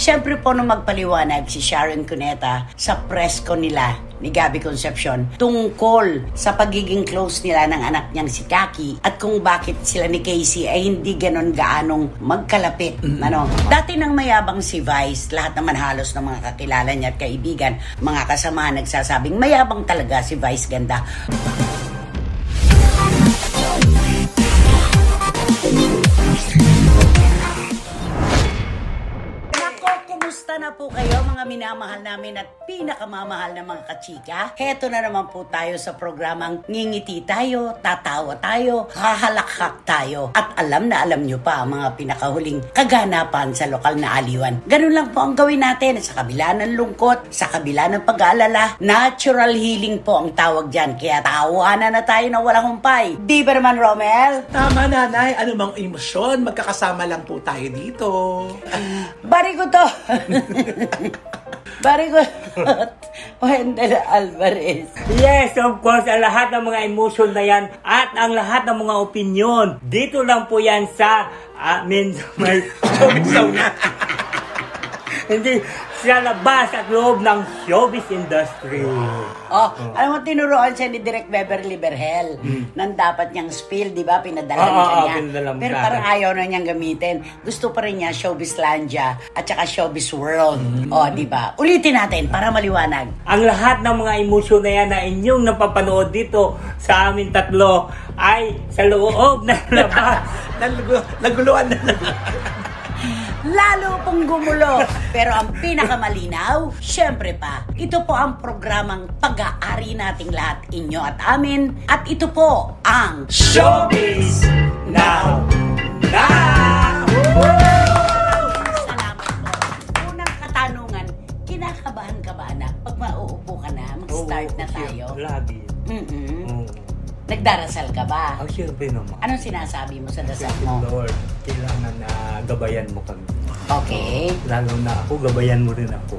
Siyempre po nung magpaliwanag si Sharon Cuneta sa press ko nila ni Gabby Concepcion tungkol sa pagiging close nila ng anak niyang si Kaki at kung bakit sila ni Casey ay hindi ganon gaanong magkalapit. Dati nang mayabang si Vice, lahat naman halos ng mga kakilala niya at kaibigan, mga kasama nagsasabing mayabang talaga si Vice ganda. Kumusta na po kayo mga minamahal namin at pinakamamahal na mga kachika? Heto na naman po tayo sa programang ngingiti tayo, tatawa tayo, hahalakhak tayo. At alam na alam nyo pa ang mga pinakahuling kaganapan sa lokal na aliwan. Ganun lang po ang gawin natin sa kabila ng lungkot, sa kabila ng pag-aalala. Natural healing po ang tawag dyan. Kaya tawanan na tayo na walang humpay. Di ba naman, Romel? Tama, nanay. Ano mang emosyon, magkakasama lang po tayo dito. Bari ko to. Bari ko Wendell Alvarez. Yes, of course, ang lahat ng mga emotion na yan at ang lahat ng mga opinion, dito lang po yan sa may hindi sa labas at loob ng showbiz industry. Alam mo, tinuruan siya ni Direk Beverly Berhel nang dapat niyang spill, di ba? Pinadala niya. Pero parang ayaw na niyang gamitin. Gusto pa rin niya Showbizlandia at saka Showbiz World. Di ba? Ulitin natin para maliwanag. Ang lahat ng mga emosyon na yan na inyong napapanood dito sa amin tatlo ay sa loob ng labas. Naguluan na. Lalo pong gumulo. Pero ang pinakamalinaw, syempre pa, ito po ang programang pag-aari nating lahat, inyo at amin. At ito po ang Showbiz Now! Salamat po. Unang katanungan, kinakabahan ka ba anak? Pag mauupo ka na, mag-start na tayo. Lagi. Nagdarasal ka ba? Siyempre naman. Anong sinasabi mo sa dasal mo? Lord, kailangan na gabayan mo kami. Okay. Lalo na ako, gabayan mo rin ako.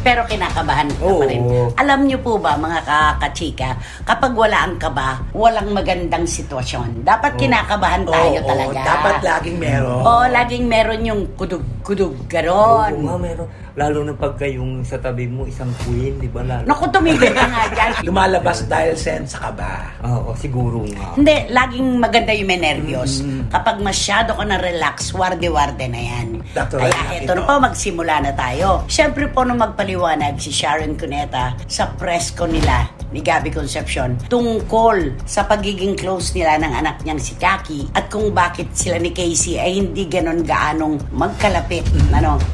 Pero kinakabahan ka pa rin. Alam niyo po ba mga kachika, kapag wala ang kaba, walang magandang sitwasyon. Dapat kinakabahan tayo talaga. Dapat laging meron. Laging meron yung kudug-kudug, ganon. Meron. Lalo na pagka yung sa tabi mo, isang queen, di ba? Naku, tumigil ka nga dyan. Lumalabas dahil sense sa kaba. Oo, siguro nga. Hindi, laging maganda yung may nervyos. Kapag masyado ka na relax, warde-warde na yan. Kaya eto na po, magsimula na tayo. Siyempre po nung magpaliwanag si Sharon Cuneta sa press ko nila ni Gabby Concepcion tungkol sa pagiging close nila ng anak niyang si Kaki at kung bakit sila ni Casey ay hindi ganon gaanong magkalapit.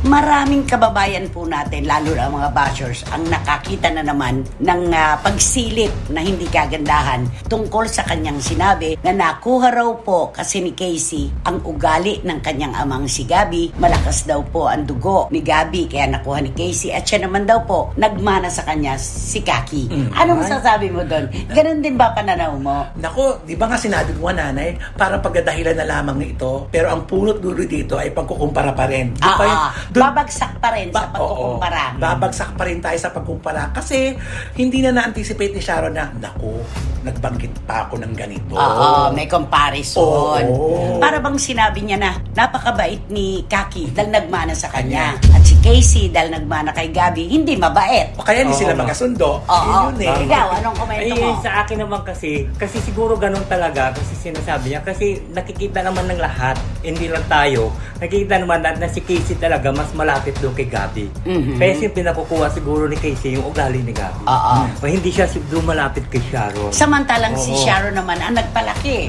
Maraming kababayan po natin, lalo na mga bashers, ang nakakita na naman ng pagsilip na hindi kagandahan tungkol sa kanyang sinabi na nakuha raw po kasi ni Casey ang ugali ng kanyang amang si Gabby. Malakas daw po ang dugo ni Gabby kaya nakuha ni Casey at siya naman daw po nagmana sa kanya si Kaki. Ano masasabi mo doon? Ganon din ba pananaw mo? Nako, di ba nga sinabi ko nanay, parang pagdadahilan na lamang ito, pero ang punot dulo dito ay pagkukumpara pa rin. Babagsak pa rin sa pagkukumpara. Babagsak pa rin tayo sa pagkumpara kasi hindi na na-anticipate ni Sharon na, naku, nagbanggit pa ako ng ganito. May comparison. Para bang sinabi niya na napakabait ni Kaki dahil nagmana sa kanya. At si Casey dahil nagmana kay Gabby, hindi mabait. Kaya hindi sila magkasundo. Yun Ikaw, anong komento mo? Sa akin naman kasi siguro ganun talaga kasi sinasabi niya kasi nakikita naman ng lahat, hindi lang tayo, nakikita naman na si Casey talaga mas malapit doon kay Gabby. Kaya yung pinakukuha siguro ni Casey yung ugali ni Gabby. Hindi siya doon malapit kay Sharon. Samantalang si Sharon naman ang nagpalaki.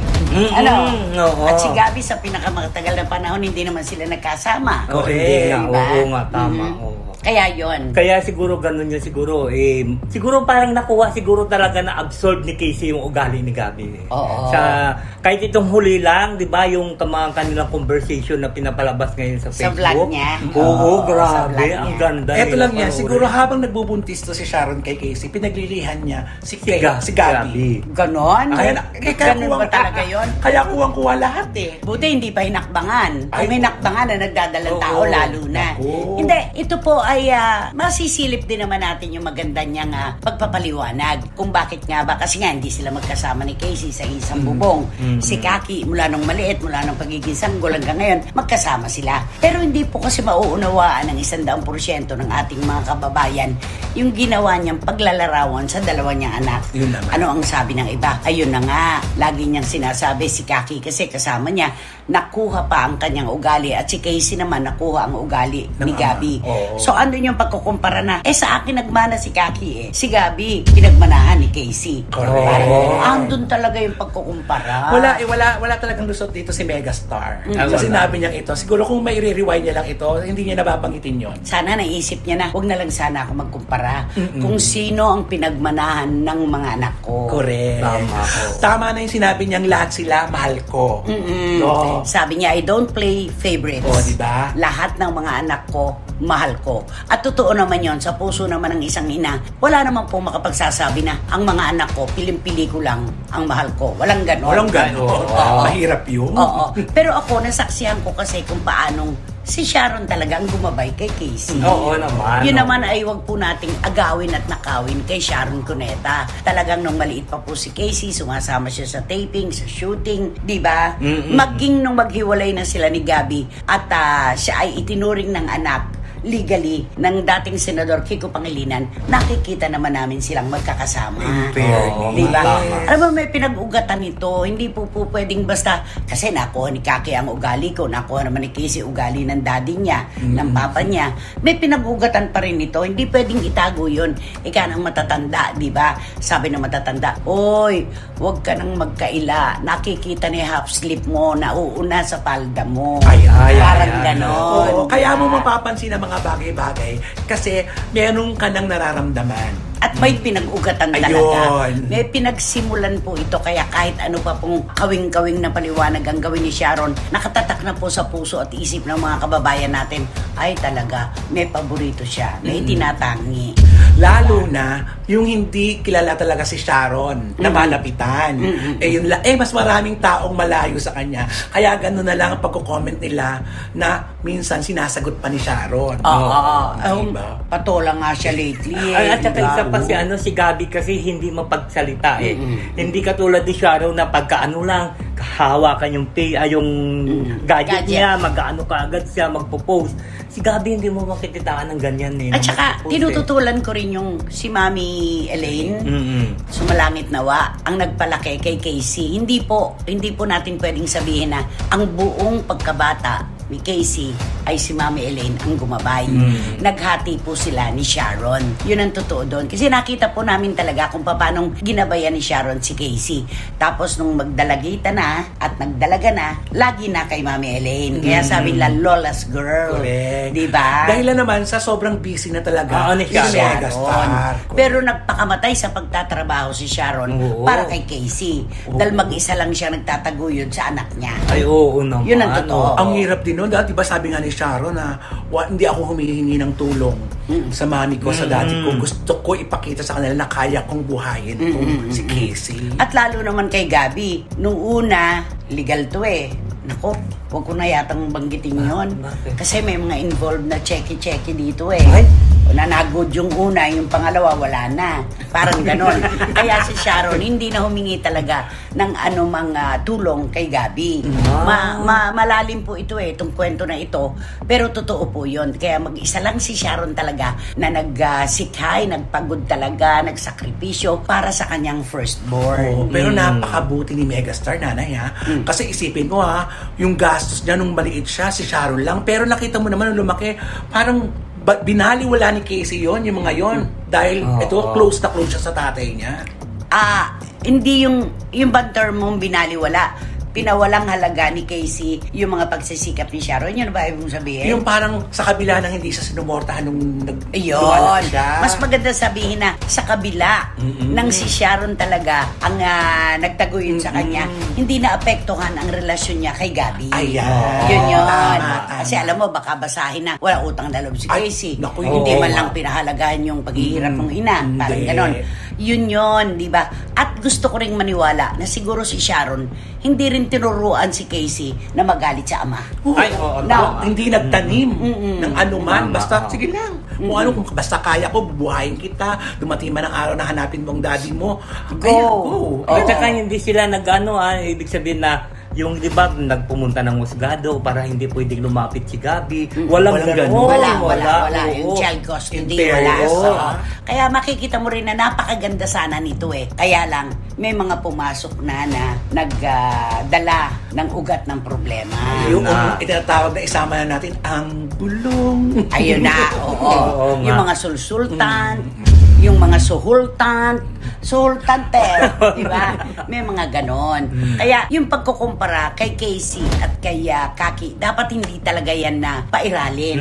At si Gabby sa pinakamatagal na panahon hindi naman sila nagkasama. Oo nga, tama. Kaya yon. Kaya siguro ganun yun, siguro parang nakuha siguro talaga na absorb ni Casey yung ugali ni Gabby. Kahit itong huli lang, di ba, yung mga kanilang conversation na pinapalabas ngayon sa Facebook. Sa vlog niya. Grabe, ang ganda. Ito lang yan, siguro habang nagbubuntis to si Sharon kay Casey, pinaglilihan niya si Gabby. Ganon? Ganon ba talaga yun? Kaya kuwang-kuha lahat Buti hindi pa hinakbangan. Kung hinakbangan na nagdadalang tao, lalo na. Hindi, ito po ay masisilip din naman natin yung maganda niyang pagpapaliwanag kung bakit nga ba, kasi nga hindi sila magkasama ni Casey sa isang bubong. Si Kaki mula nung maliit, mula nung pagiging nagtatanggol hanggang ngayon, magkasama sila. Pero hindi po kasi mauunawaan ng 100% ng ating mga kababayan yung ginawa niyang paglalarawan sa dalawa niyang anak. Ano ang sabi ng iba? Ayun na nga, lagi niyang sinasabi si Kaki kasi kasama niya, nakuha pa ang kanyang ugali at si Casey naman nakuha ang ugali ni Gabby. So ano yung pagkukumpara na, sa akin nagmana si Kaki si Gabby, pinagmanahan ni Casey. Andun talaga yung pagkukumpara. Wala talagang lusot dito si Megastar. Sa sinabi niya ito, siguro kung may re-rewind niya lang ito, hindi niya nababanggitin yon. Sana naisip niya na, huwag na lang sana ako magkumpara kung sino ang pinagmanahan ng mga anak ko. Correct. Tama na yung sinabi niyang lahat sila mahal ko. No. Sabi niya, I don't play favorites. Diba? Lahat ng mga anak ko, mahal ko. At totoo naman yon, sa puso naman ng isang ina, wala naman po makapagsasabi na ang mga anak ko, piling-pili ko lang ang mahal ko. Walang ganon. Walang ganon. Mahirap yun. Pero ako, nasaksihan ko kasi kung paanong si Sharon talaga ang gumabay kay Casey. Oo naman. Yun naman ay wag po nating agawin at nakawin kay Sharon Cuneta. Talagang nung maliit pa po si Casey, sumasama siya sa taping, sa shooting, di ba? Maging nung maghiwalay na sila ni Gabby at siya ay itinuring ng anak legally ng dating Senador Kiko Pangilinan, nakikita naman namin silang magkakasama. Diba? Alam mo, may pinag-ugatan nito. Hindi po pwedeng basta, kasi nakuha ni Kaki ang ugali ko, nakuha naman ni Casey ugali ng daddy niya, ng papa niya. May pinag-ugatan pa rin ito. Hindi pwedeng itago yun. Ika ng matatanda, diba? Sabi ng matatanda, oy, huwag ka nang magkaila. Nakikita ni half sleep mo, nauuna sa palda mo. Parang ganon. Kaya mo mapapansin ang mga bagay-bagay kasi meron ka nang nararamdaman. At may pinag-ugatan talaga. May pinagsimulan po ito kaya kahit ano pa pong kawing-kawing na paliwanag ang gawin ni Sharon, nakatatak na po sa puso at isip ng mga kababayan natin, ay talaga, may paborito siya, may tinatangi. Lalo na yung hindi kilala talaga si Sharon na malapitan. Mas maraming taong malayo sa kanya. Kaya gano'n na lang ang pagko-comment nila na minsan sinasagot pa ni Sharon. Diba? Patola nga siya lately. At saka isa pa si Gabby kasi hindi mapagsalita Hindi katulad ni Sharon na pagkaano lang, hawakan yung gadget niya, mag-ano ka agad siya, magpo-post. Si Gabby hindi mo makikitaan ng ganyan At saka, tinututulan ko rin yung si Mami Elaine, sumalangit nawa, ang nagpalaki kay Casey. Hindi po natin pwedeng sabihin na ang buong pagkabata ni Casey ay si Mami Elaine ang gumabay. Naghati po sila ni Sharon. Yun ang totoo doon. Kasi nakita po namin talaga kung paano ginabayan ni Sharon si Casey. Tapos nung magdalagita na at nagdalaga na, lagi na kay Mami Elaine. Kaya sabi nila, Lola's girl. Correct. Diba? Dahil naman sa sobrang busy na talaga ni Sharon. Pero nagpakamatay sa pagtatrabaho si Sharon para kay Casey. Dahil mag-isa lang siya nagtataguyod sa anak niya. Ay, oo naman. Yun ang totoo. Ang hirap din nun. Diba sabi nga ni Sharon na hindi ako humihingi ng tulong sa mami ko, sa daddy ko. Gusto ko ipakita sa kanila na kaya kong buhayin si Casey. At lalo naman kay Gabby, nung una, legal to Nako, huwag ko na yatang banggitin yun. Kasi may mga involved na checky-checky dito nanagod yung una, yung pangalawa wala na. Parang ganon. Kaya si Sharon hindi na humingi talaga ng anumang tulong kay Gabby. Malalim po ito itong kwento na ito. Pero totoo po yun. Kaya mag-isa lang si Sharon talaga na nagsikhay, nagpagod talaga, nagsakripisyo para sa kanyang firstborn. Pero napakabuti ni Megastar, nanay Kasi isipin mo yung gastos niya nung maliit siya, si Sharon lang. Pero nakita mo naman nung lumaki, parang binaliwala ni Casey yung mga yon. Dahil close na close siya sa tatay niya. Hindi yung bang term mong binaliwala. Pinawalang halaga ni Casey yung mga pagsisikap ni Sharon. Yun ba ibig sabihin? Yung parang sa kabila ng hindi siya sinumortahan nung Yun. Mas maganda sabihin na sa kabila ng si Sharon talaga ang nagtaguyod sa kanya, hindi na apektuhan ang relasyon niya kay Gabby. Yun. Kasi alam mo, baka basahin na wala utang na loob si Casey. Hindi man lang pinahalagahan yung paghihirap ng ina. Parang ganon. Yun, di ba? At gusto ko ring maniwala na siguro si Sharon hindi rin tinuruan si Casey na magalit sa ama. Hindi nagtanim ng anuman. Basta, sige lang. Kung basta kaya ko, bubuhayin kita. Dumating man ang araw na hanapin mong daddy mo. Go! At saka hindi sila ibig sabihin na yung di ba nagpumunta ng husgado para hindi pwedeng lumapit si Gabi. Walang ganun. ganun. Wala. Yung child custody, wala. So, kaya makikita mo rin na napakaganda sana nito eh. Kaya lang, may mga pumasok na nagdala ng ugat ng problema. Yung itinatawag na isama na natin ang bulong. Ayun na, oo. Yung mga sulsultan, yung mga sultanter, di ba? May mga ganon. Kaya yung pagkukumpara kay Casey at kay Kaki, dapat hindi talaga yan na pairalin.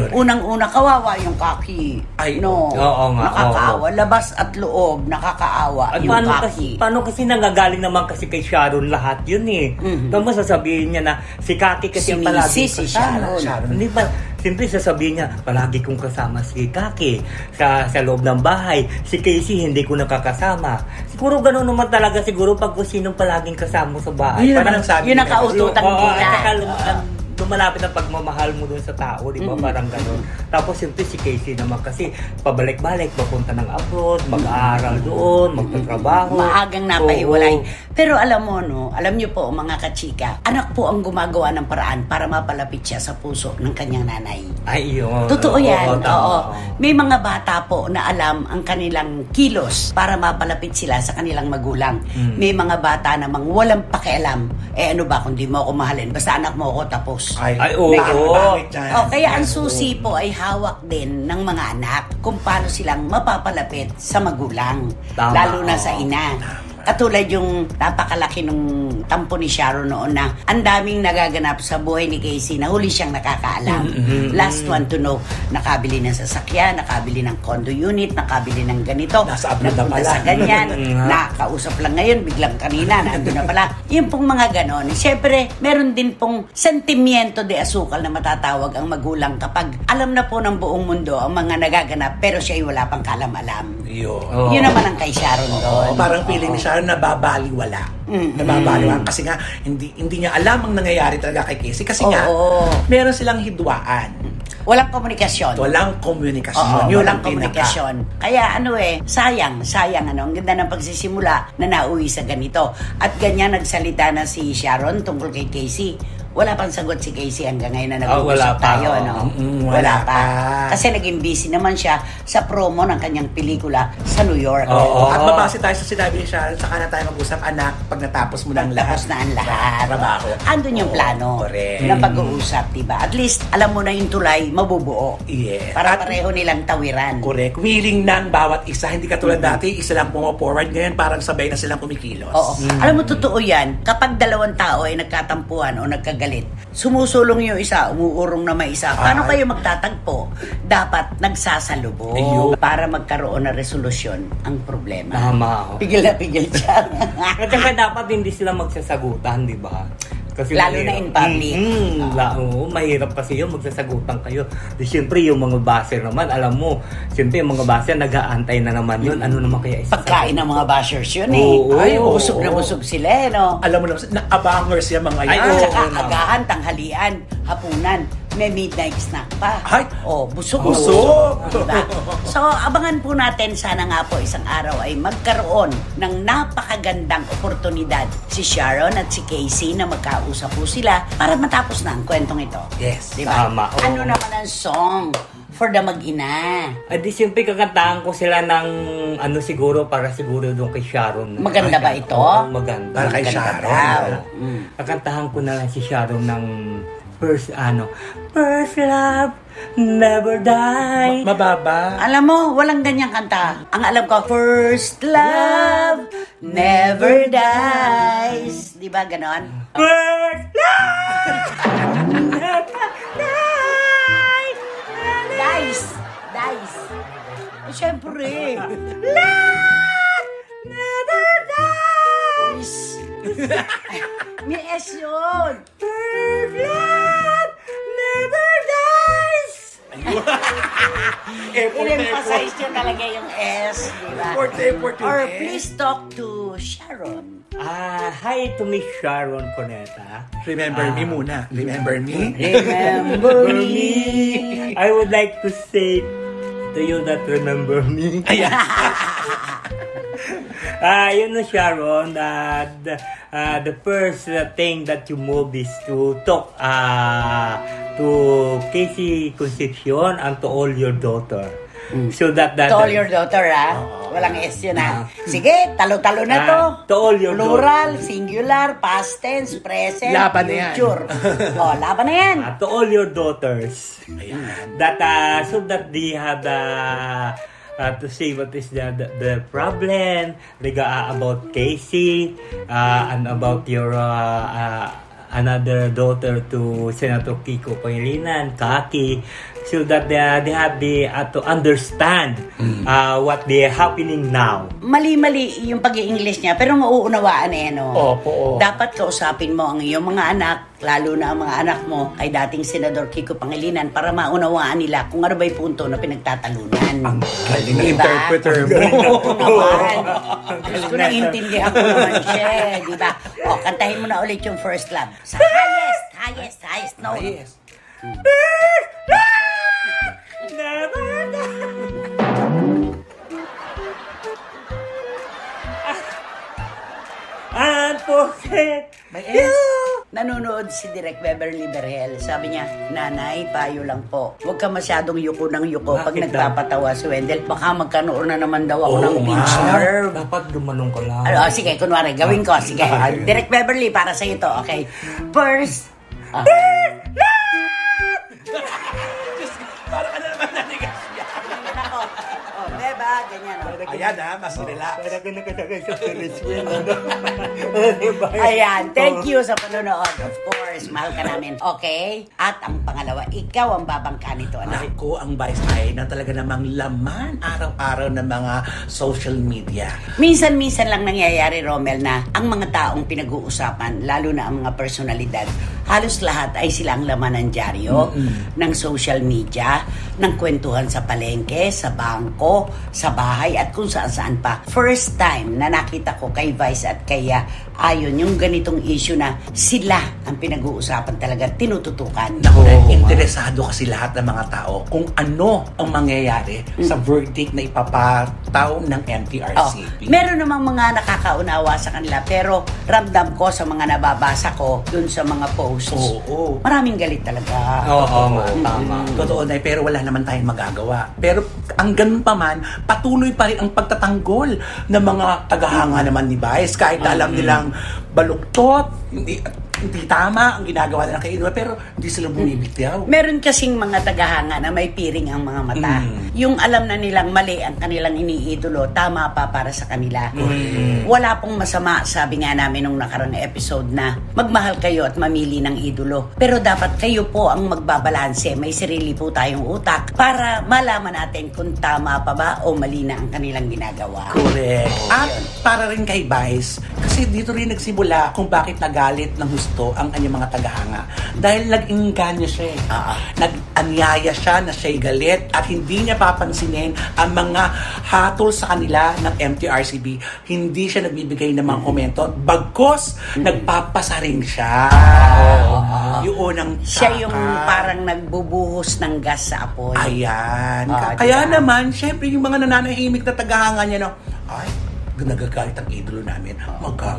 Unang-una, kawawa yung Kaki. Ay, no, oo nga, nakakaawa. Labas at loob, nakakaawa At yung Kaki. paano kasi nanggagaling naman kasi kay Sharon lahat yun eh. Tapos sasabihin niya na si Kaki kasi ang palagi si kasama. Sharon. Hindi ba? Siyempre sasabihin niya, palagi kong kasama si Kaki sa loob ng bahay. Si Casey hindi ko nakakasama. Siguro gano'n naman talaga siguro pag kung sinong palaging kasama sa bahay. Yun naman ang sabi. Yun ang kaututan Oo, nila. at saka lumalapit ang pagmamahal mo doon sa tao, di ba? Parang gano'n. Tapos siyempre si Casey naman kasi pabalik-balik, papunta ng abroad, mag-aaral doon, magtatrabaho. Maagang napahiwalay. Pero alam mo, no, alam niyo po mga kachika, anak po ang gumagawa ng paraan para mapalapit siya sa puso ng kanyang nanay. Ay, yun. Totoo yan. tama. Oo. May mga bata po na alam ang kanilang kilos para mapalapit sila sa kanilang magulang. May mga bata namang walang pakialam. Ano ba kung di mo ako mahalin? Basta anak mo ako tapos. Ay, oo. Kaya ang susi po ay hawak din ng mga anak kung paano silang mapapalapit sa magulang. Tama. Lalo na sa ina. Katulad yung napakalaki nung tampo ni Sharon noon na ang daming nagaganap sa buhay ni Casey na huli siyang nakakaalam. Last one to know, nakabili ng sasakyan, nakabili ng condo unit, nakabili ng ganito, Nasa abroad na pala. sa ganyan, nakausap lang ngayon, biglang kanina, nandun na pala. Yung pong mga ganon. Siyempre, meron din pong sentimiento de asukal na matatawag ang magulang kapag alam na po ng buong mundo ang mga nagaganap pero siya ay wala pang kalam-alam. Yun. Yun naman ang kay Sharon doon. Parang feeling ni Sharon nababaliwala. Nababaliwala kasi nga hindi niya alam ang nangyayari talaga kay Casey kasi nga meron silang hidwaan. Walang komunikasyon. Walang komunikasyon. Oo, walang komunikasyon. Kaya sayang ang ganda ng pagsisimula na nauwi sa ganito. At ganyan nagsalita na si Sharon tungkol kay Casey. Wala pang sagot si Casey hanggang ngayon na nag-uusap tayo. No? Wala pa. Kasi naging busy naman siya sa promo ng kanyang pelikula sa New York. At mabase tayo sa sinabi ni Sharon, saka na tayo mag-usap, anak, pag natapos mo na ang lahat. Tapos na ang lahat. Trabaho. Andun yung plano Correct. ng pag-uusap, diba? At least, alam mo na yung tulay, mabubuo. Yes. Para pareho nilang tawiran. Correct. Willing ng bawat isa. Hindi katulad dati, isa lang forward. Ngayon, parang sabay na silang kumikilos. Oo. Alam mo, totoo yan. Kapag dalawang tao ay nagkatampuhan o nagkagalit, sumusulong yung isa, umuurong na may isa. Paano kayo magtatagpo? Dapat nagsasalubong para magkaroon ng resolusyon ang problema. Tama. Pigil na pigil siya. At saka dapat hindi sila magsasagutan, di ba? Kasi lalo na in public. Mahirap kasi yun, magsasagutan kayo. Di siyempre yung mga baser naman, alam mo, siyempre yung mga baser nag-aantay na naman yun. Ano naman kaya isa? Pagkain ng mga bashers yun eh. Ay, busog na busog sila eh, no? Alam mo naman, na-abangers yung mga yan. At saka agahan, tanghalian, hapunan, may midnight snack pa. Ay! Busog. Busog! So, abangan po natin, sana nga po isang araw ay magkaroon ng napakagandang oportunidad si Sharon at si Casey na magkausap po sila para matapos na ang kwentong ito. Yes. Diba? Tama. Ano naman ang song for the mag-ina? Di siyempre kakantahan ko sila ng siguro para siguro doon kay Sharon. Maganda ba ito? Oo, maganda. Para kay Maganda Sharon. daw. Kakantahan ko na lang si Sharon ng first love never die. Mababa. Alam mo, walang ganyang kanta. Ang alam ko, first love never dies. Di ba ganon? First love never dies. Dies. Siyempre. Love never dies. May S yun. First love never dies. In-emphasize nyo talaga yung S, di ba? Effort yung Or S. please talk to Sharon. Hi to Miss Sharon Cuneta. Remember me muna. Remember me? Remember me. I would like to say to you that remember me. You know, Sharon, the first thing that you move is to talk to Casey Concepcion and to all your daughter. So that to all your daughter, walang S yun, Sige, talo-talo na to. To all your plural, singular, past tense, present, laban na yan. future. Laban na yan. To all your daughters. That so that they have to say what is the problem about Casey and about your another daughter to Senator Kiko Pangilinan, Kaki, so that they have to understand what they happening now. Mali-mali yung pag-i-English niya, pero mauunawaan Opo. Dapat kausapin mo ang iyong mga anak, lalo na ang mga anak mo kay dating Senador Kiko Pangilinan para maunawaan nila kung ano ba yung punto na pinagtatalunan. Ang galing ng interpreter mo. Gusto ko na intindihan ko naman siya, di ba? Kantahin mo na ulit yung First Love. Sa highest note. Yes. And forget May S. Nanonood si Direk Beverly Berhel. Sabi niya, Nanay, payo lang po. Huwag ka masyadong yuko ng yuko pag Bakit nagpapatawa si Wendell. Baka magkanoon na naman daw ako ng pinch nerve. Dapat dumanong ka lang. Sige, kunwari, gawin ko. Sige, Direk Beverly, para sa ito. Okay. First, Para ka na naman nanigas niya. Beba, ganyan. Ayan mas relax. Ayan, thank you sa panonood. Of course, mahal ka namin. Okay? At ang pangalawa, ikaw ang babangka nito, anak. Ako ang vice ay na talaga namang laman araw-araw ng mga social media. Minsan-minsan lang nangyayari, Romel, na ang mga taong pinag-uusapan, lalo na ang mga personalidad, halos lahat ay sila ang laman ng dyaryo, ng social media, ng kwentuhan sa palengke, sa bangko, sa bahay, at kung saan-saan pa. First time na nakita ko kay Vice at kay Ayon yung ganitong issue na sila ang pinag-uusapan talaga, tinututukan. Interesado kasi lahat ng mga tao kung ano ang mangyayari sa verdict na ipapataw ng MTRCB. Meron namang mga nakakaunawa sa kanila, pero ramdam ko sa mga nababasa ko dun sa mga posts. Maraming galit talaga. Tama. Totoo na, pero wala naman tayong magagawa. Pero ang ganun pa man, patuloy pa rin ang pagtatanggol ng mga tagahanga naman ni Vice. Kahit alam nilang baluktot, hindi tama ang ginagawa nila kay Idol, pero hindi sila bumibigyaw. Meron kasing mga tagahanga na may piring ang mga mata. Yung alam na nilang mali ang kanilang iniidolo, tama pa para sa kanila. Wala pong masama, sabi nga namin nung nakarang episode, na magmahal kayo at mamili ng idolo. Pero dapat kayo po ang magbabalanse. May sarili po tayong utak para malaman natin kung tama pa ba o mali na ang kanilang ginagawa. Correct. At para rin kay Vice, kasi dito rin nagsimula kung bakit nagalit ng gusto ang kanyang mga tagahanga. Dahil nag-inganyo siya. Nag-anyaya siya na siya'y galit at hindi niya papansinin ang mga hatol sa kanila ng MTRCB. Hindi siya nagbibigay ng mga komento. Bagkos, nagpapasa rin siya. Yung unang siya yung parang nagbubuhos ng gas sa apoy. Ayan. Kaya naman, syempre yung mga nananahimik na tagahanga niya, nagagalit ang idolo namin.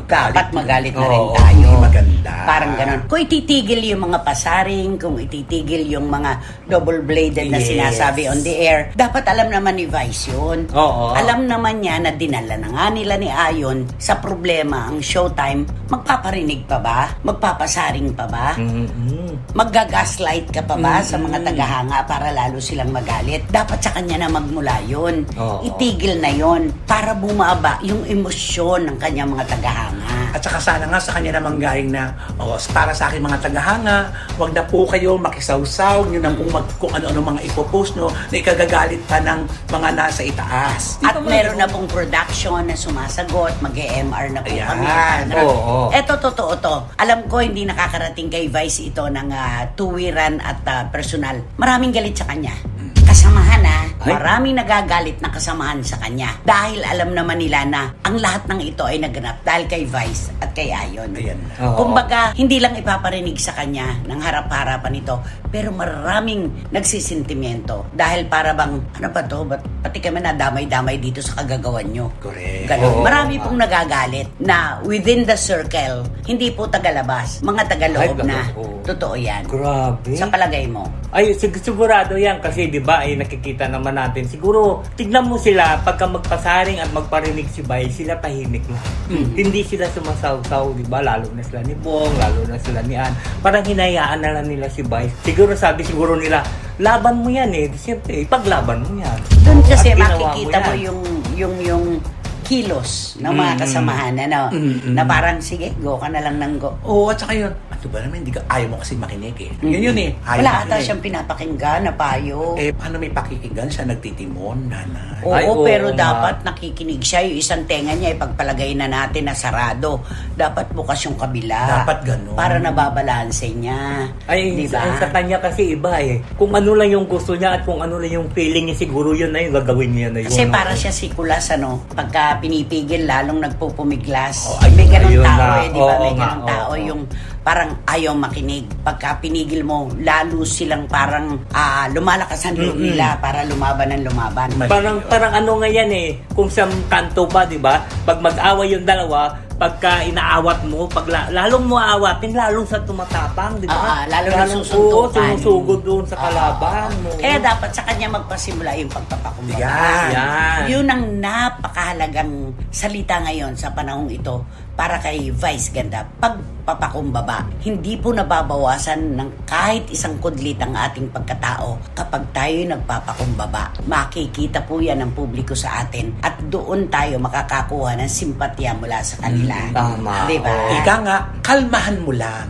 Dapat magalit na rin tayo. Hindi maganda. Parang ganun. Kung ititigil yung mga pasaring, kung ititigil yung mga double-bladed na sinasabi on the air, dapat alam naman ni Vice yun. Alam naman niya na dinala na nga nila ni Ayon sa problema ang Showtime. Magpaparinig pa ba? Magpapasaring pa ba? Maggagaslight ka pa ba sa mga tagahanga para lalo silang magalit? Dapat sa kanya na magmula yun. Itigil na yun para bumaba yung emosyon ng kanyang mga tagahanga. At saka sana nga sa kanya namang galing na, para sa akin mga tagahanga, wag na po kayo makisawsaw nyo ng kung ano-ano mga ipopost nyo na ikagagalit pa ng mga nasa itaas. At meron na pong production na sumasagot, mag-EMR na po kami. Eto, totoo to. Alam ko hindi nakakarating kay Vice ito ng tuwiran at personal. Maraming galit sa kanya. Kasamahan maraming nagagalit na kasamahan sa kanya. Dahil alam naman nila na ang lahat ng ito ay naganap dahil kay Vice at kay Ayon. Kumbaga, hindi lang ipaparinig sa kanya ng harap-harapan ito, pero maraming nagsisentimiento. Dahil para bang, ano ba to? Pati kami nadamay-damay dito sa kagagawan nyo. Correct. Ganun. Marami pong nagagalit na within the circle, hindi po tagalabas, mga tagaloob Ay, na. oo. Totoo yan. Grabe. Sa palagay mo. Ay, sigurado yan kasi 'di ba ay nakikita naman natin. Siguro tignan mo sila pagka magpasaring at magparinig si Bay, sila tahimik lang. Hindi sila sumasaw-saw, 'di ba? Lalo na sila ni Bong, lalo na sila ni Ann. Parang hinayaan na lang nila si Bay. Siguro nila, laban mo yan eh. Siyempre, paglaban mo yan. Doon kasi At ginawa makikita mo yan. yung kilos ng mga kasamahan na parang sige, go ka na lang ng go. Oo, at saka yun, ano ba naman, ayaw mo kasi makinig eh. Yun eh. Ayaw Wala makinig. ata siyang pinapakinggan na payo. Eh, paano may pakikinggan siya, nagtitimon, nanay? Oo, Ay, oo pero nga. dapat nakikinig siya. Yung isang tenga niya, ipagpalagay na natin na sarado. Dapat bukas yung kabila. Dapat ganun. Para nababalanse niya. Ay, diba? sa kanya kasi iba eh. Kung ano lang yung gusto niya at kung ano lang yung feeling niya, siguro yun na yung gagawin niya na yun. Kasi para siya sikulas, pagka pinipigil, lalong nagpupumiglas. Oh, ay, may ganun ayun tao na. eh, di ba? Oo May nga, ganun tao oo. yung parang ayaw makinig. Pagka pinigil mo, lalo silang parang lumalakas ang loob nila para lumaban ng lumaban. Parang ano nga yan eh, kung sa kanto pa, di ba? Pag mag-away yung dalawa, pagka inaawat mo, lalong mo aawatin, lalong sa tumatapang, di ba? Lalong nasusuntukan. Sumusugod doon sa kalaban mo. Kaya dapat sa kanya magpasimula yung pagpapakumbaba. Yan. Yun ang napakahalagang salita ngayon sa panahong ito para kay Vice Ganda. Pagpapakumbaba, hindi po nababawasan ng kahit isang kudlit ang ating pagkatao kapag tayo nagpapakumbaba. Makikita po yan ng publiko sa atin at doon tayo makakakuha ng simpatya mula sa kanila. Tama. Diba? Ika nga, kalmahan mo lang.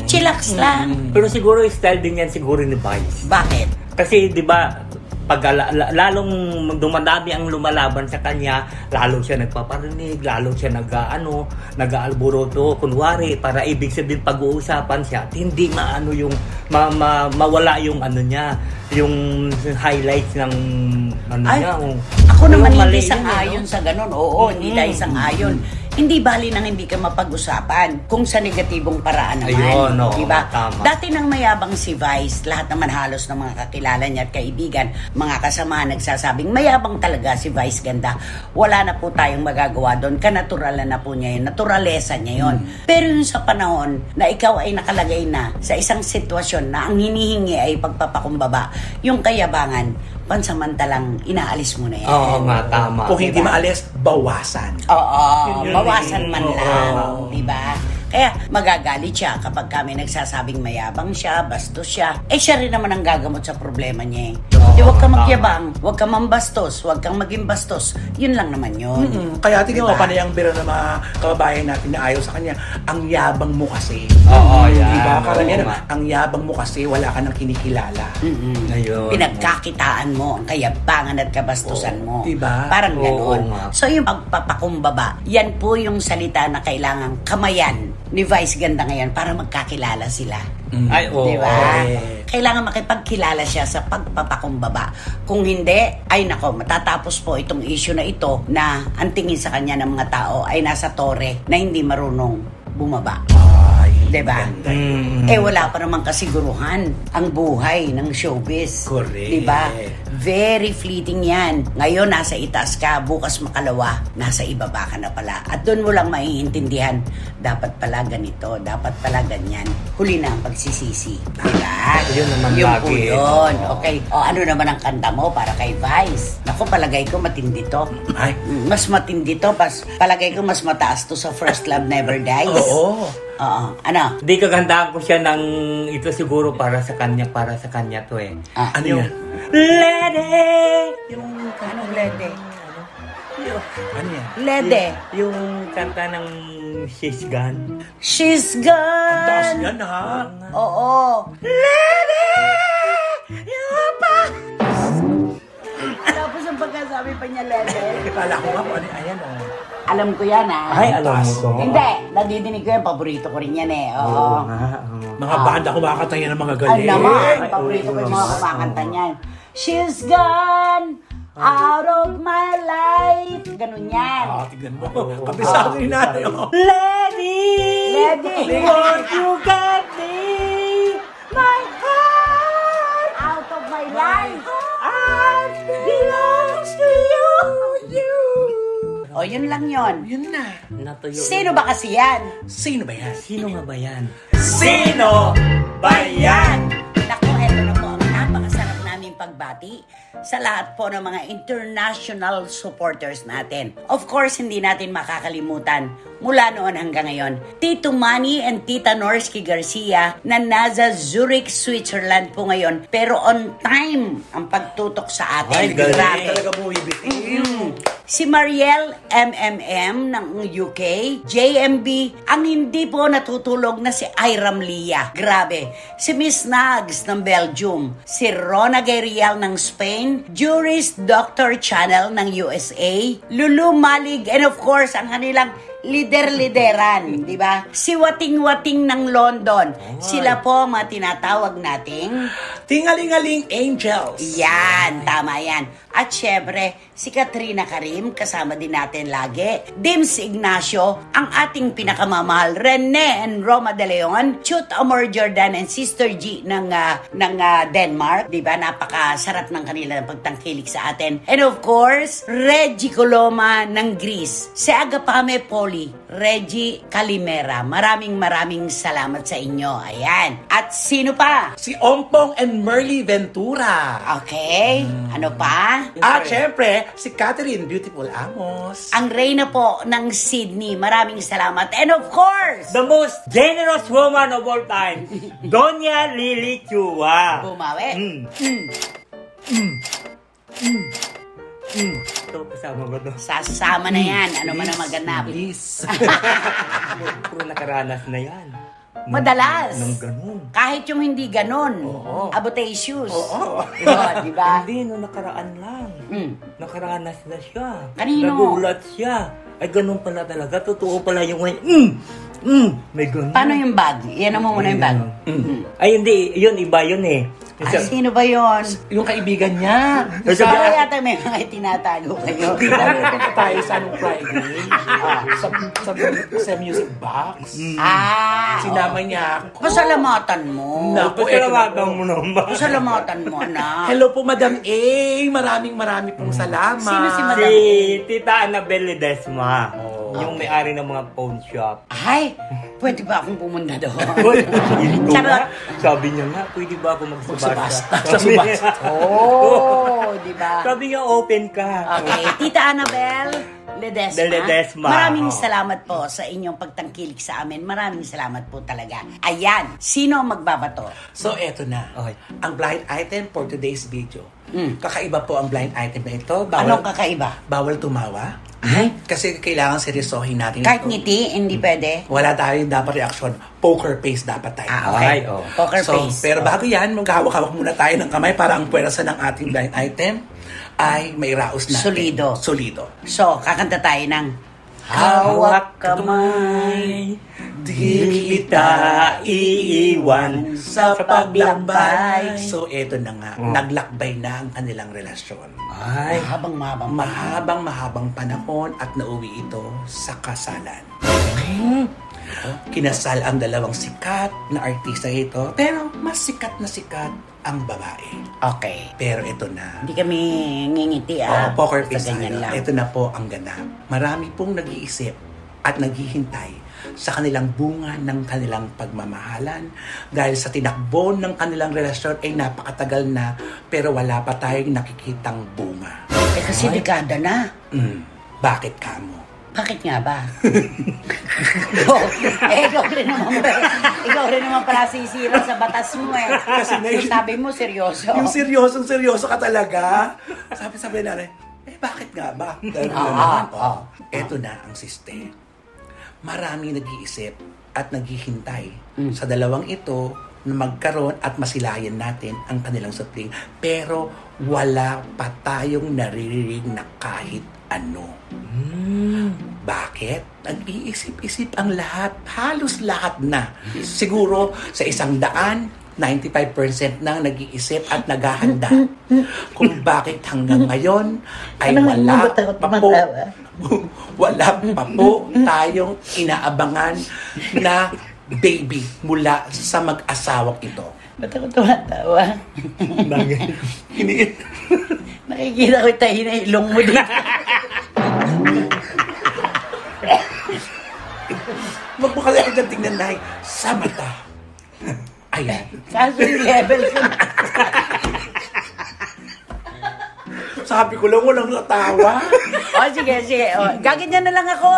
Chillax lang. Pero siguro style din yan siguro ni Vice. Bakit? Kasi 'di ba pag lalong dumadami ang lumalaban sa kanya, lalo siya nagpaparinig, lalo siya nag-aalboroto, kunwari, para ibig sabihin pag-uusapan siya at hindi maano yung mawala yung ano niya, yung highlights ng ano niya. Ako naman Yung hindi mali sang-ayon sa ganun. Oo, hindi tayo sang-ayon. Hindi bali nang hindi ka mapag-usapan kung sa negatibong paraan naman. Ayun, oo, diba? tama. Dati nang mayabang si Vice, lahat naman halos ng mga kakilala niya at kaibigan, mga kasama nagsasabing mayabang talaga si Vice Ganda. Wala na po tayong magagawa doon. Kanaturalan na po niya yun. Naturalesa niya yun. Pero yung sa panahon na ikaw ay nakalagay na sa isang sitwasyon na ang hinihingi ay pagpapakumbaba, yung kayabangan, pansamantalang inaalis mo na yan. Oo nga, tama. Kung hindi maalis, bawasan. Oo, Yun, bawasan man oo. lang, di ba? Kaya magagalit siya kapag kami nagsasabing mayabang siya, bastos siya. Eh siya rin naman ang gagamot sa problema niya eh. Di huwag kang magyabang, huwag kang mambastos, huwag kang maging bastos. Yun lang naman yun. Kaya tingnan mo, Diba? panay ang biro ng mga kababayan natin na ayaw sa kanya. Ang yabang mo kasi. Oo, yan. Diba? Karamihan, Oo nga. ang yabang mo kasi wala ka nang kinikilala. Ayun. Pinagkakitaan mo ang kayabangan at kabastusan mo. Diba? Parang Oo ganoon. nga. So yung pagpapakumbaba, yan po yung salita na kailangang kamayan ni Vice Ganda ngayon para magkakilala sila. Ay, oo. Diba? correct. Kailangan makipagkilala siya sa pagpapakumbaba. Kung hindi, ay nako, matatapos po itong issue na ito na ang tingin sa kanya ng mga tao ay nasa tore na hindi marunong bumaba. Ay, Diba? ganda. Eh wala pa naman kasiguruhan ang buhay ng showbiz. Correct. Diba? Very fleeting yan. Ngayon nasa itaas ka, bukas makalawa, nasa ibaba ka na pala. At doon mo lang maiintindihan, dapat pala ganito, dapat pala ganyan. Huli na ang pagsisisi. Diba? Yun naman Yun lagi. po yun. Okay. O ano naman ang kanta mo para kay Vice? Naku, palagay ko matindi to. Ay, Mas matindi to. Palagay ko mas mataas to sa First Love Never Dies. oo. Oo. Ano? Di kagandahan ko siya ng ito siguro para sa kanya to eh. Ano yung yan? Lede! Yung Anong lede? Ano yan? Lede. Yung kanta ng She's Gone. She's Taas gone. yan ha. Oo. Lede! Yung pa! Tapos ang pagkasabi pa niya, Lede. Kala ko nga kung ano ayan oh. Alam ko yan, ah. Ay, alam mo to. Hindi. Nadidinig ko yan. Paborito ko rin yan, eh. Oo. nga. Mga banda kumakanta yan ng mga Ay, galing. naman. Ay, Paborito ko yung mga oo. kumakanta niyan. She's gone out of my life. Ganun yan. Ah, tignan mo. Kabisado ni nanay oh. Lady! Lady! Won't you get me? My heart! My heart belongs to you. O, yun lang yun. Yun na. Natuyo. Sino ba kasi yan? Sino ba yan? Sino nga ba yan? Sino ba yan? Naku, eto na po ang napakasarap naming pagbati sa lahat po ng mga international supporters natin. Of course, hindi natin makakalimutan mula noon hanggang ngayon, Tito Manny and Tita Norsky Garcia na nasa Zurich, Switzerland po ngayon. Pero on time ang pagtutok sa atin. Ay, galing. Grabe. Talaga bumibitin. Si Mariel MMM ng UK, JMB, ang hindi po natutulog na si Iram Lia. Grabe. Si Miss Nags ng Belgium, si Rona Gabriel ng Spain, Juris Dr. Channel ng USA, Lulu Malig, and of course, ang kanilang lider-lideran, di ba? Si Wating-Wating ng London. Sila po ang mga tinatawag nating Tingalingaling Angels. yan, tama yan. At syempre, si Katrina Karim, kasama din natin lagi. Dims Ignacio, ang ating pinakamamahal, Rene and Roma de Leon, Chut Amor Jordan and Sister G ng Denmark. Diba? Napakasarap ng kanila pagtangkilik sa atin. And of course, Reggie Coloma ng Greece. Si Agapame Poli, Reggie Calimera. Maraming salamat sa inyo. Ayan. At sino pa? Si Ompong and Merly Ventura. Okay. Ano pa? At syempre, si Catherine Beautiful Amos. Ang reyna po ng Sydney. Maraming salamat. And of course, The most generous woman of all time, Doña Lily Chua. bumawi. Ito, kasama ba ito? Sasama na yan. Ano man ang maganap. Please. Puro nakaranas na yan. Madalas. Nang ganun. Kahit yung hindi ganun. Oo. Abotacious. Oo. Diba? Hindi, no, nakaraan lang. Mm. Nakaranas na siya. Kanino? Nagulat siya. Ay, ganun pala talaga. Totoo pala yung may ganun. Paano yung bag? Yan mo muna yung bag. Ay, hindi. Yun, iba yun eh. Ay, sino ba yun? Yung kaibigan niya. Kaya yata may mga tinatago kayo. Di ba nagpunta tayo sa anong Friday? Sa music box. Sinama niya ako. Pasalamatan mo. Naku, Pasalamatan mo naman. Pasalamatan mo, anak. Hello po, Madam A. Maraming pong salamat. Sino si Madam Si Tita Annabel Ledesma. Yung may-ari ng mga phone shop. Ay, pwede ba akong pumunta doon? Ito Charot. nga, sabi niya nga, pwede ba ako magsubasta? Sa subasta. Oh, di ba? Sabi niya, open ka. Okay, Tita Annabel Ledesma. Maraming salamat po sa inyong pagtangkilik sa amin. Maraming salamat po talaga. Ayan, sino ang magbabato? So, eto na. Okay. Ang blind item for today's video. Kakaiba po ang blind item na ito. Anong kakaiba? Bawal tumawa. Ay, Kasi kailangan seryosohin natin kahit ito. ngiti, hindi pwede. Wala tayong dapat reaction. Poker face dapat tayo. Okay. Ay, oh. Poker So, face. pero bago yan, maghawak-hawak muna tayo ng kamay para ang pwersa ng ating blind item ay may raos natin. Solido. Solido. So, kakanta tayo ng Hawak kamay, Di kita iiwan sa paglakbay. So, eto na nga. Naglakbay na ang kanilang relasyon. Ay, Mahabang panahon at nauwi ito sa kasalan. Kinasal ang dalawang sikat na artista ito, pero mas sikat na sikat ang babae. Okay. Pero ito na. Hindi kami ngingiti Poker Basta face ganyan tayo. lang. Ito na po ang ganap. Marami pong nag-iisip at naghihintay sa kanilang bunga ng kanilang pagmamahalan dahil sa tinakbo ng kanilang relasyon ay napakatagal na pero wala pa tayong nakikitang bunga. Kasi dekada na. Bakit kamo? Bakit nga ba? ikaw rin naman pala sisira sa batas mo eh. Kasi sabi mo, seryoso. Yung seryoso ka talaga. Sabi na rin, bakit nga ba? Eto na ang siste. Maraming nag-iisip at naghihintay sa dalawang ito na magkaroon at masilayan natin ang kanilang supling. Pero wala pa tayong naririnig na kahit ano. Bakit? Nag-iisip-isip ang lahat. Halos lahat na. Siguro sa 100, 95% na nag-iisip at naghahanda. Kung bakit hanggang ngayon ay wala pa po tayong inaabangan na baby mula sa mag-asawang ito. Ba't ako tumatawa? Nakikita ko tayo na ilong mo dito. Huwag mo kasi dyan tingnan, Nay. Sa mata. Ayan. Kaso yung level ko. Sabi ko lang, walang natawa. Sige. Gaganyan na lang ako.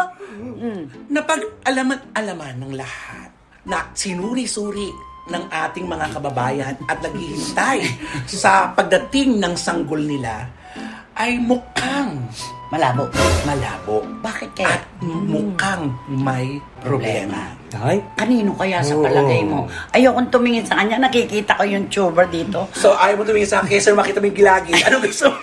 Napag-alaman ng lahat na sinuri-suri ng ating mga kababayan at naghihintay sa pagdating ng sanggol nila ay mukhang Malabo. Bakit kaya? At mukhang may problema. Ay? Kanino kaya sa palagay mo? Ayokong tumingin sa kanya. Nakikita ko yung tuber dito. So, ayaw mo tumingin sa akin kaysa makita mo yung gilagi. Ano gusto mo?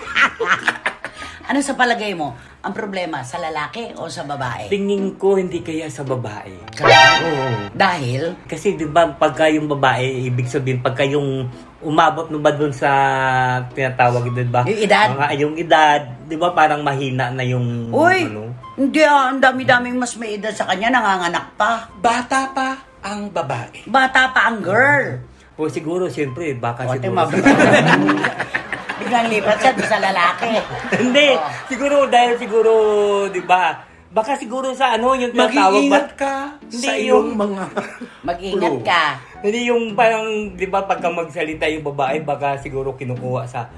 Ano sa palagay mo? Ang problema, sa lalaki o sa babae? Tingin ko hindi kaya sa babae. Oo. Dahil? Kasi di ba pagka yung babae, ibig sabihin pagka yung umabot mo ba dun sa tinatawag din ba? Yung edad? Yung edad, di ba parang mahina na yung Uy! Hindi ang dami-daming mas may edad sa kanya, nanganganak pa. Bata pa ang babae. Bata pa ang girl. O siguro, siyempre, baka O, siguro. Biglang lipat siya sa lalaki. Hindi, dahil siguro, di ba, baka siguro sa yung tinatawag ba? Mag-iingat ka Hindi sa iyong mga... Mag-ingat ka. Hindi yung parang, di ba, pagka magsalita yung babae, baka siguro kinukuha sa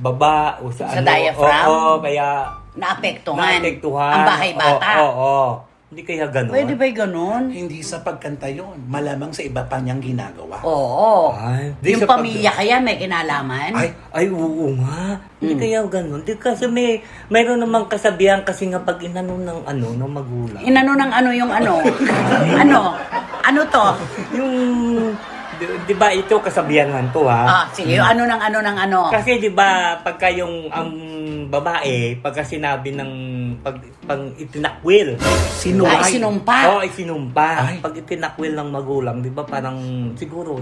baba o sa diaphragm? Oo, kaya... Naapektuhan. Ang bahay bata. Oo. Hindi kaya ganun. Pwede ba'y ganun? Hindi sa pagkanta yun. Malamang sa iba pa niyang ginagawa. Oo. Ay, Yung pamilya kaya may kinalaman? Ay, oo nga. Hindi kaya ganun. Di kasi mayroon namang kasabihan kasi nga pag inano ng magulang. Inano ng ano yung ano? Ano to? Yung, di ba ito kasabihan to ha? Sige. Ano ng ano? Kasi di ba pagka yung ang babae, pagka sinabi ng pag itinakwil. Sinumpa. Oo, sinumpa. Ay. Pag itinakwil ng magulang, di ba parang siguro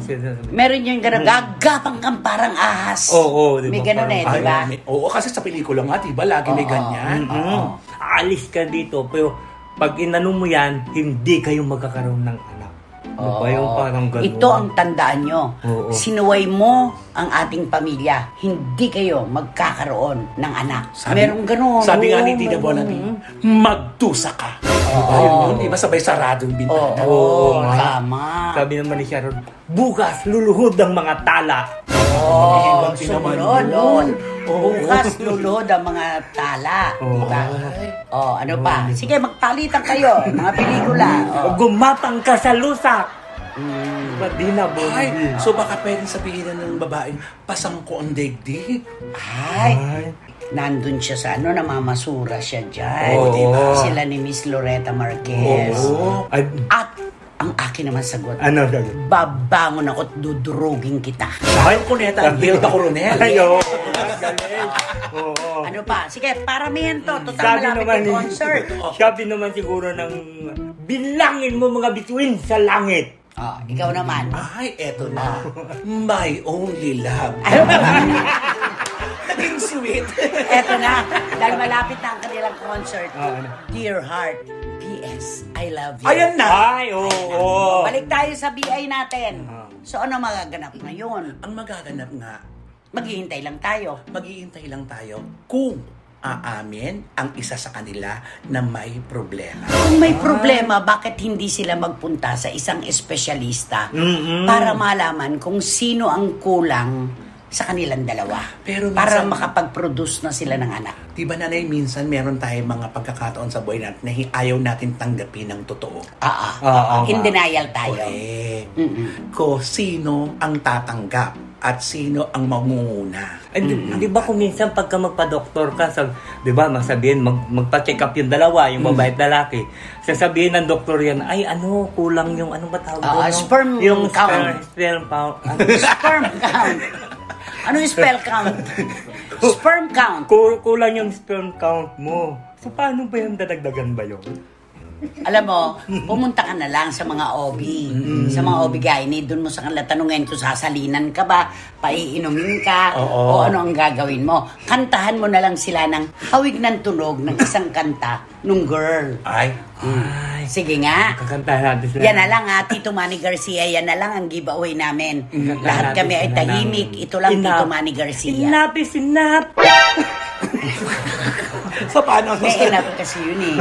Meron yung gagapang kang parang ahas. Oo, di ba? May ganun Parang- di ba? Oo, kasi sa pelikula nga, diba? Lagi may ganyan. Aalis ka dito, pero pag inano mo yan, hindi kayo magkakaroon ng anak. Ano ba yung parang ganun? Ito ang tandaan nyo. Oo. Sinuway mo ang ating pamilya. Hindi kayo magkakaroon ng anak. Merong ganun. Sabi nga ni Oo, Tita meron. Bonatin, magdusa ka. Ayun yun, iba sabay sarado yung bintana. Oo, nga. tama. Sabi naman ni Sharon, bukas luluhod ang mga tala. Higanti naman Sunod. yun. Bukas luluhod ang mga tala. Diba? Ano pa? Sige, magpalitan kayo. Mga pelikula. Gumapang ka sa lusak. Ba't di na, Ay, Bondi? so baka pwedeng sabihin na ng babaeng, pasang ko ang daigdig. Ay, nandun siya sa namamasura siya dyan. Oo, diba? Sila ni Miss Loretta Marquez. Oo. Ay, At ang akin naman sagot, ano sagot? babangon ako at dudurugin kita. Sharon Cuneta, ang Hilda Coronel. Ayo. Galing. Oo. Ano pa? Sige, paramihan to. Total Sabi malapit naman yung concert. Sabi naman siguro ng bilangin mo mga bituin sa langit. Ikaw naman. Ay, eto na. My only love. Ano ba? Naging sweet. Eto na. Dahil malapit na ang kanilang concert. Ano? Dear Heart, P.S. I love you. Ayan na. Ay, oo. Balik tayo sa BI natin. So, ano magaganap ngayon? Ang magaganap nga, Maghihintay lang tayo. mag-iintay lang tayo kung aamin ang isa sa kanila na may problema. Kung may problema, bakit hindi sila magpunta sa isang espesyalista para malaman kung sino ang kulang sa kanilang dalawa? Pero para minsan- makapag-produce na sila ng anak. Diba nanay, minsan meron tayong mga pagkakataon sa buhay natin na ayaw natin tanggapin ng totoo. In denial tayo. Correct. Ko sino ang tatanggap at sino ang mamunguna. Ay, di ba kung minsan pagka magpa-doktor ka, di ba, masabihin, magpa-check up yung dalawa, yung babae at lalaki. Sasabihin ng doktor yan, ay kulang yung, ano ba tawag doon? Sperm yung count. sperm count. Sperm count. Ano yung spell count? Sperm count. Kulang yung sperm count mo. So, paano ba yung dadagdagan ba yun? Alam mo, pumunta ka na lang sa mga OB. Sa mga OB-GYN, doon mo sa kanila tanungin kung sasalinan ka ba, paiinumin ka, o ano ang gagawin mo. Kantahan mo na lang sila ng hawig ng tunog ng isang kanta nung girl. Ay, Ay, Sige nga. kakantahan natin sila. Yan na lang ha, Tito Manny Garcia, yan na lang ang giveaway namin. Lahat kami ay tahimik, ito lang Tito Manny Garcia. Enough is enough. So, paano? May enough kasi yun eh.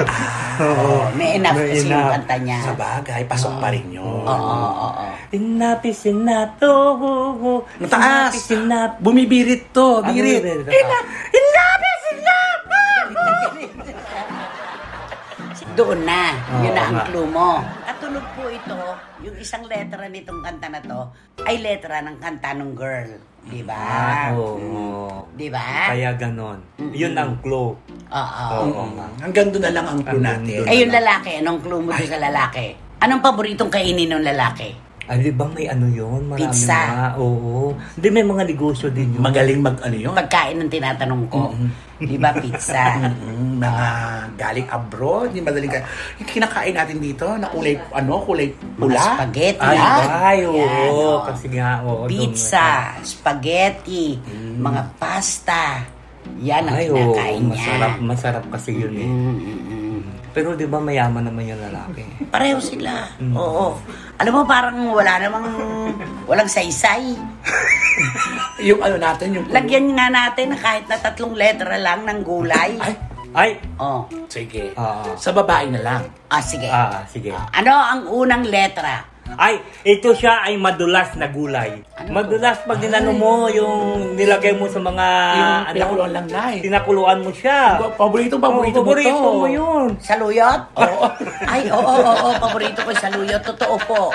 Oo. May enough kasi yung enough. kanta niya. Sa bagay, pasok pa rin yun. Oo. Enough is enough. Oh. Mataas. Enough is enough. Bumibirit to. Birit. Enough is enough. Doon na. Yun na ang nga. clue mo. Katunog po ito, yung isang letra nitong kanta na to, ay letra ng kanta ng girl. Diba? Oo. Diba? Kaya ganon. Yun ang clue. Oo. Oo nga. Hanggang doon na lang ang clue natin. Eh, yung lalaki, anong clue mo doon sa lalaki? Anong paboritong kainin ng lalaki? Ay, di ba may ano yun? Marami Pizza. na. Oo. Hindi, may mga negosyo din yun. Magaling ano yun? Pagkain ng tinatanong ko. Di ba, pizza? Mga galing abroad, hindi madaling kain. Yung kinakain natin dito, na kulay, kulay pula. Mga spaghetti. Ay, yan. ay, oo. Yan, oo. Kasi nga, oo. Pizza, spaghetti, mga pasta. Yan ang kinakain niya. Masarap kasi yun eh. Pero di ba mayaman naman yung lalaki? Pareho sila. Oo. Alam mo, parang walang saysay. Yung natin, yung... Lagyan nga natin kahit na 3 letra lang ng gulay. Ay! Oh. Sige. Ah. Sa babae na lang. Sige. Sige. Ano ang unang letra? Ay, ito siya ay madulas na gulay. Ano madulas pag ginano mo, yung nilagay mo sa mga... Yung pinakuluan lang na eh. Tinakuluan mo siya. Paborito mo to. Paborito mo yun. Saluyot? Oo. Ay, oo. Paborito ko yung saluyot. Totoo po.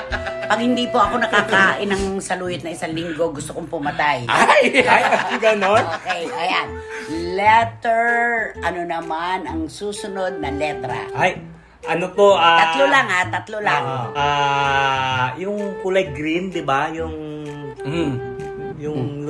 Pag hindi po ako nakakain ng saluyot na 1 linggo, gusto kong pumatay. Ay! Ganon? Okay, ayan. Letter, ano naman ang susunod na letra? Ay, ano to? 3 lang ha, 3 lang. Yung kulay green, di ba? Yung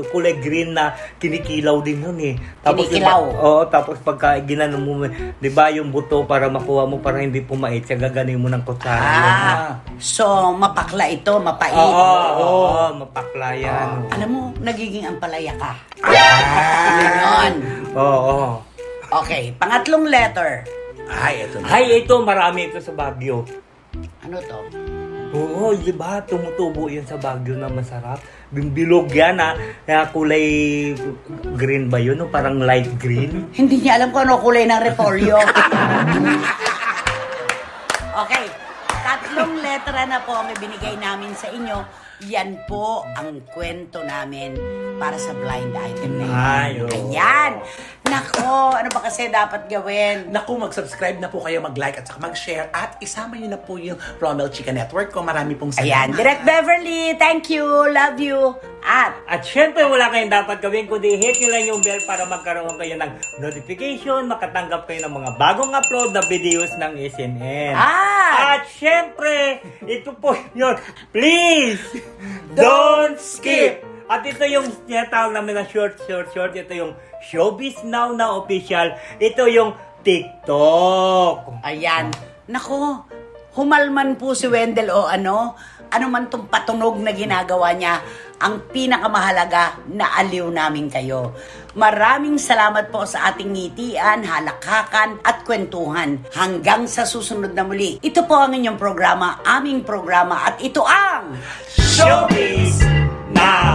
kulay green na kinikilaw din yun eh. Tapos Kinikilaw? Tapos pagka ginano mo, di ba yung buto para makuha mo, para hindi pumait, siya gaganin mo ng kutsara. So mapakla ito, mapait. Oo, mapakla yan. Alam mo, nagiging ampalaya ka. Ganon. Oo. Okay, 3 letter. Ay, ito na. Ay, ito, marami ito sa Baguio. Ano to? Oo, di ba? Tumutubo yan sa Baguio na masarap. Bilog yan na kulay green ba yun? O parang light green? Hindi niya alam kung ano kulay ng repolyo. Okay, 3 letra na po ang ibinigay namin sa inyo. Yan po ang kwento namin para sa blind item na yun. Ay, oo. Ayan! Nako, ano ba kasi dapat gawin? Naku, mag-subscribe na po kayo, mag-like at saka mag-share at isama nyo na po yung Romel Chica Network ko. Marami pong Ayan, salamat. Direct Beverly, thank you, love you. At syempre wala kayong dapat gawin kundi hit nyo lang yung bell para magkaroon kayo ng notification, makatanggap kayo ng mga bagong upload na videos ng SNN. At syempre, ito po yun. Please, don't skip! At ito yung tinatawag namin na short. Ito yung Showbiz Now na official. Ito yung TikTok. Ayan. Nako, humalman po si Wendell o ano man tong patunog na ginagawa niya, ang pinakamahalaga na aliw namin kayo. Maraming salamat po sa ating ngitian, halakhakan at kwentuhan. Hanggang sa susunod na muli. Ito po ang inyong programa, aming programa at ito ang Showbiz Now!